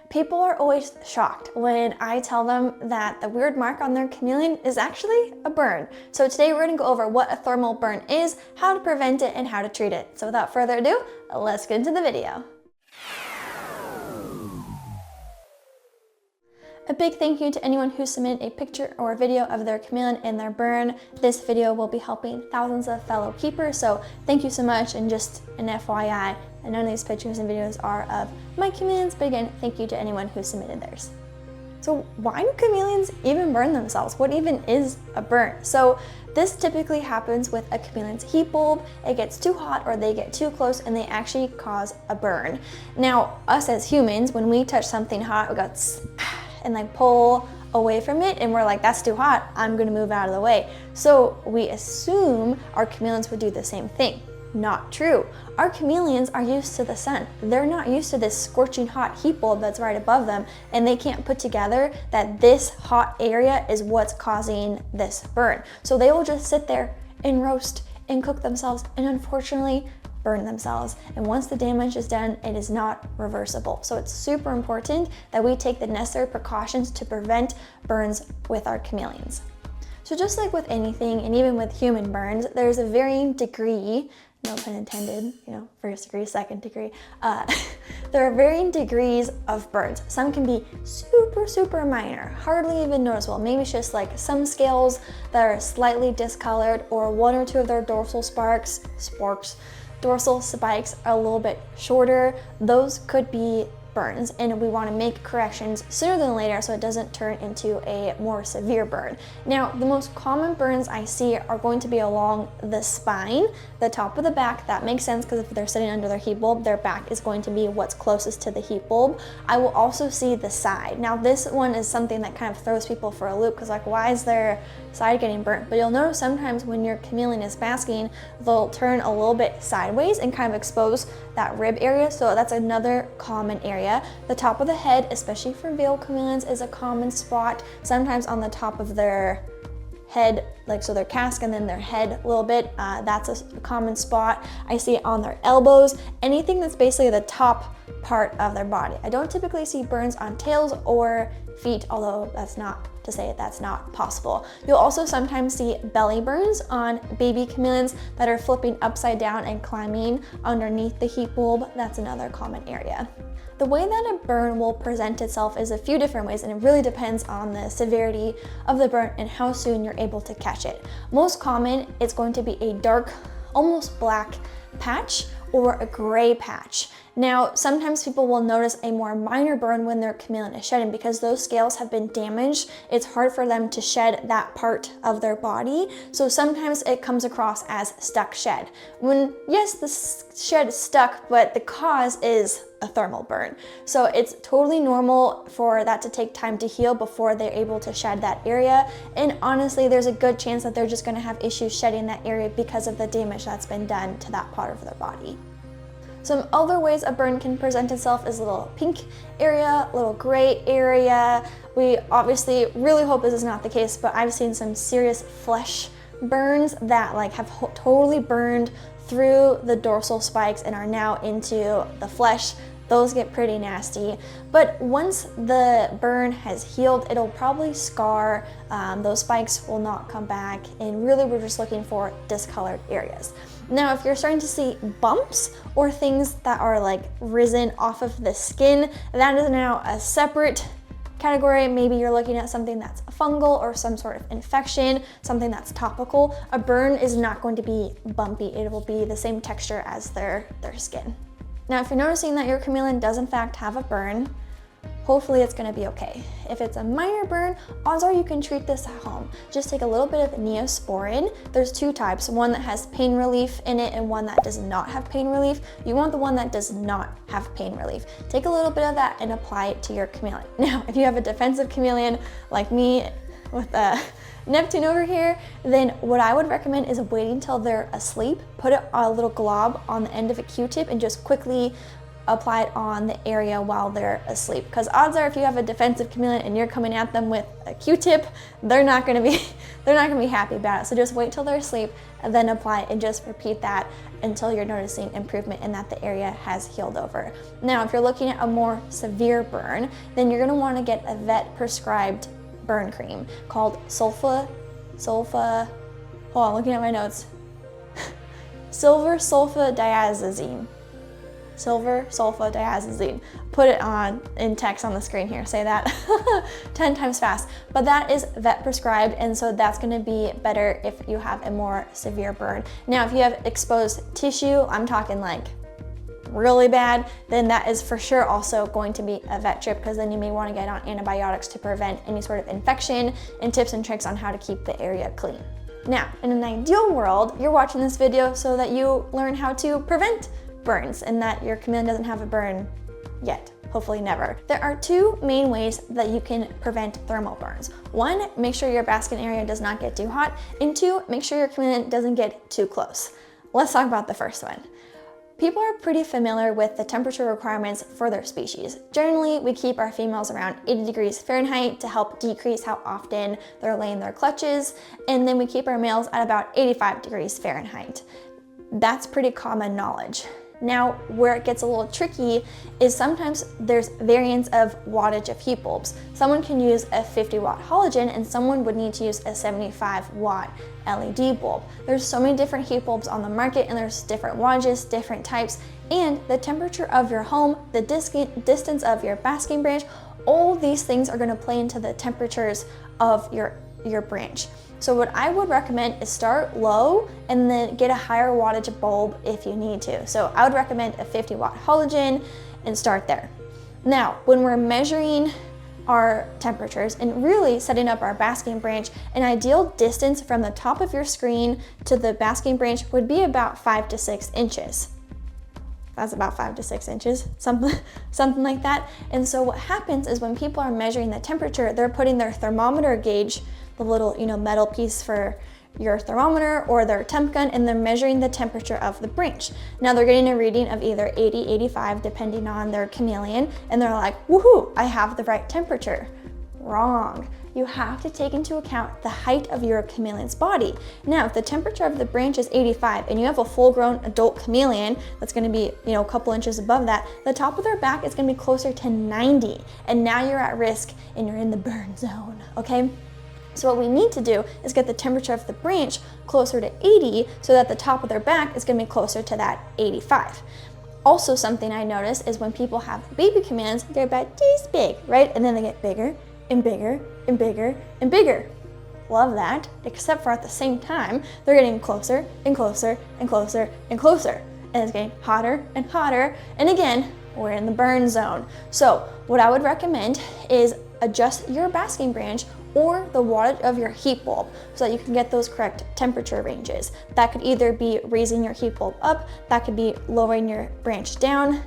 People are always shocked when I tell them that the weird mark on their chameleon is actually a burn. So today we're gonna go over what a thermal burn is, how to prevent it, and how to treat it. So without further ado, let's get into the video. A big thank you to anyone who submitted a picture or a video of their chameleon and their burn. This video will be helping thousands of fellow keepers, so thank you so much. And just an FYI, none of these pictures and videos are of my chameleons, but again, thank you to anyone who submitted theirs. So why do chameleons even burn themselves? What even is a burn? So this typically happens with a chameleon's heat bulb. It gets too hot or they get too close and they actually cause a burn. Now, us as humans, when we touch something hot, we go and like pull away from it and we're like, that's too hot, I'm gonna move out of the way. So we assume our chameleons would do the same thing. Not true. Our chameleons are used to the sun. They're not used to this scorching hot heat bulb that's right above them, and they can't put together that this hot area is what's causing this burn. So they will just sit there and roast and cook themselves and unfortunately burn themselves. And once the damage is done, it is not reversible. So it's super important that we take the necessary precautions to prevent burns with our chameleons. So just like with anything, and even with human burns, there's a varying degree, no pun intended, first degree, second degree. There are varying degrees of burns. Some can be super minor, hardly even noticeable. Maybe it's just like some scales that are slightly discolored, or one or two of their dorsal spikes are a little bit shorter. Those could be burns, and we want to make corrections sooner than later so it doesn't turn into a more severe burn. Now, the most common burns I see are going to be along the spine, the top of the back. That makes sense because if they're sitting under their heat bulb, their back is going to be what's closest to the heat bulb. I will also see the side. Now, this one is something that kind of throws people for a loop because like, why is their side getting burnt? But you'll notice sometimes when your chameleon is basking, they'll turn a little bit sideways and kind of expose that rib area. So that's another common area. The top of the head, especially for veiled chameleons, is a common spot. Sometimes on the top of their head, like so their casque and then their head a little bit, that's a common spot. I see it on their elbows, anything that's basically the top part of their body. I don't typically see burns on tails or feet, although that's not to say that's not possible. You'll also sometimes see belly burns on baby chameleons that are flipping upside down and climbing underneath the heat bulb. That's another common area. The way that a burn will present itself is a few different ways, and it really depends on the severity of the burn and how soon you're able to catch it. Most common, it's going to be a dark, almost black patch or a gray patch. Now, sometimes people will notice a more minor burn when their chameleon is shedding because those scales have been damaged. It's hard for them to shed that part of their body. So sometimes it comes across as stuck shed. When, yes, the shed is stuck, but the cause is a thermal burn. So it's totally normal for that to take time to heal before they're able to shed that area. And honestly, there's a good chance that they're just gonna have issues shedding that area because of the damage that's been done to that part of their body. Some other ways a burn can present itself is a little pink area, a little gray area. We obviously really hope this is not the case, but I've seen some serious flesh burns that like have totally burned through the dorsal spikes and are now into the flesh. Those get pretty nasty, but once the burn has healed, it'll probably scar. Those spikes will not come back, and really we're just looking for discolored areas. Now, if you're starting to see bumps or things that are like risen off of the skin, that is now a separate category. Maybe you're looking at something that's fungal or some sort of infection, something that's topical. A burn is not going to be bumpy. It will be the same texture as their skin. Now, if you're noticing that your chameleon does in fact have a burn, hopefully it's gonna be okay. If it's a minor burn, odds are you can treat this at home. Just take a little bit of Neosporin. There's two types, one that has pain relief in it and one that does not have pain relief. You want the one that does not have pain relief. Take a little bit of that and apply it to your chameleon. Now, if you have a defensive chameleon like me with Neptune over here, then what I would recommend is waiting till they're asleep, put a little glob on the end of a Q-tip and just quickly apply it on the area while they're asleep. Because odds are, if you have a defensive chameleon and you're coming at them with a Q-tip, they're not going to be happy about it. So just wait till they're asleep and then apply it, and just repeat that until you're noticing improvement and that the area has healed over. Now, if you're looking at a more severe burn, then you're going to want to get a vet prescribed burn cream called sulfa, hold on, looking at my notes. Silver sulfadiazine. Put it on in text on the screen here. Say that 10 times fast. But that is vet prescribed, and so that's going to be better if you have a more severe burn. Now, if you have exposed tissue, I'm talking like really bad, then that is for sure also going to be a vet trip, because then you may want to get on antibiotics to prevent any sort of infection, and tips and tricks on how to keep the area clean. Now, in an ideal world, you're watching this video so that you learn how to prevent burns and that your chameleon doesn't have a burn yet. Hopefully never. There are two main ways that you can prevent thermal burns. One, make sure your basking area does not get too hot, and two, make sure your chameleon doesn't get too close. Let's talk about the first one. People are pretty familiar with the temperature requirements for their species. Generally, we keep our females around 80 degrees Fahrenheit to help decrease how often they're laying their clutches, and then we keep our males at about 85 degrees Fahrenheit. That's pretty common knowledge. Now, where it gets a little tricky is sometimes there's variants of wattage of heat bulbs. Someone can use a 50-watt halogen and someone would need to use a 75-watt LED bulb. There's so many different heat bulbs on the market, and there's different wattages, different types, and the temperature of your home, the distance of your basking branch, all these things are going to play into the temperatures of your branch. So what I would recommend is start low and then get a higher wattage bulb if you need to. So I would recommend a 50-watt halogen and start there. Now, when we're measuring our temperatures and really setting up our basking branch, an ideal distance from the top of your screen to the basking branch would be about 5 to 6 inches. That's about 5 to 6 inches, something like that. And so what happens is when people are measuring the temperature, they're putting their thermometer gauge, the little metal piece for your thermometer, or their temp gun, and they're measuring the temperature of the branch. Now they're getting a reading of either 80, 85, depending on their chameleon, and they're like, woohoo, I have the right temperature. Wrong. You have to take into account the height of your chameleon's body. Now, if the temperature of the branch is 85 and you have a full-grown adult chameleon that's going to be, a couple inches above that, the top of their back is going to be closer to 90, and now you're at risk and you're in the burn zone, okay? So what we need to do is get the temperature of the branch closer to 80 so that the top of their back is going to be closer to that 85. Also, something I notice is when people have baby chameleons, they're about this big, right? And then they get bigger and bigger and bigger and bigger. Love that, except for at the same time, they're getting closer and closer and closer and closer. And it's getting hotter and hotter. And again, we're in the burn zone. So what I would recommend is adjust your basking branch or the wattage of your heat bulb so that you can get those correct temperature ranges. That could either be raising your heat bulb up, that could be lowering your branch down.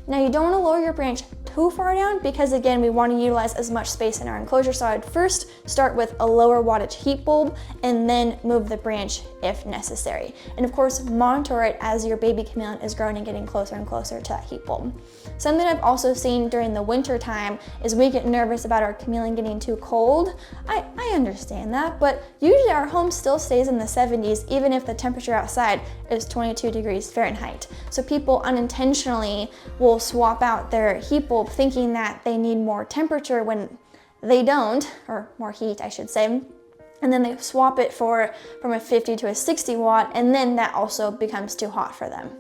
Now, you don't want to lower your branch too far down because, again, we want to utilize as much space in our enclosure. So I'd first start with a lower wattage heat bulb and then move the branch if necessary. And of course, monitor it as your baby chameleon is growing and getting closer and closer to that heat bulb. Something I've also seen during the winter time is we get nervous about our chameleon getting too cold. I understand that, but usually our home still stays in the 70s even if the temperature outside is 22 degrees Fahrenheit. So people unintentionally will swap out their heat bulb thinking that they need more temperature when they don't, or more heat I should say, and then they swap it from a 50 to a 60 watt, and then that also becomes too hot for them.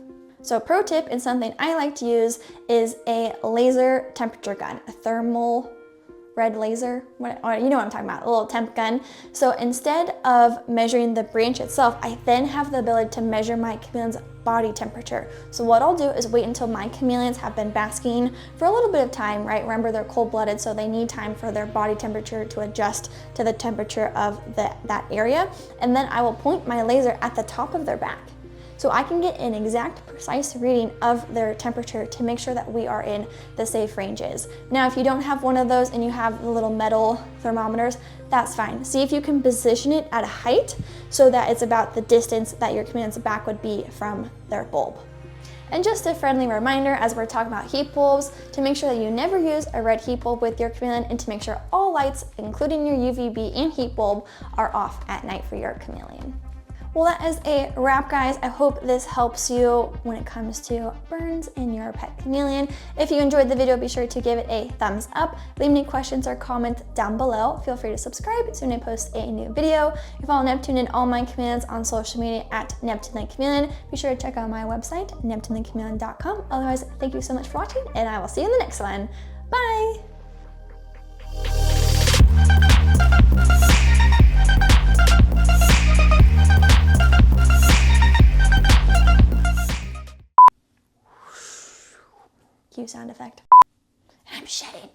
So pro tip, and something I like to use, is a laser temperature gun, a thermal red laser, you know what I'm talking about, a little temp gun. So instead of measuring the branch itself, I then have the ability to measure my chameleon's body temperature. So what I'll do is wait until my chameleons have been basking for a little bit of time, right? Remember, they're cold-blooded, so they need time for their body temperature to adjust to the temperature of that area. And then I will point my laser at the top of their back, so I can get an exact, precise reading of their temperature to make sure that we are in the safe ranges. Now, if you don't have one of those and you have the little metal thermometers, that's fine. See if you can position it at a height so that it's about the distance that your chameleon's back would be from their bulb. And just a friendly reminder, as we're talking about heat bulbs, to make sure that you never use a red heat bulb with your chameleon, and to make sure all lights, including your UVB and heat bulb, are off at night for your chameleon. Well, that is a wrap, guys. I hope this helps you when it comes to burns in your pet chameleon. If you enjoyed the video, be sure to give it a thumbs up. Leave me questions or comments down below. Feel free to subscribe so when I post a new video. You follow Neptune and all my chameleons on social media at Neptune the Chameleon. Be sure to check out my website, neptunethechameleon.com. Otherwise, thank you so much for watching, and I will see you in the next one. Bye! Cue sound effect. And I'm shedding.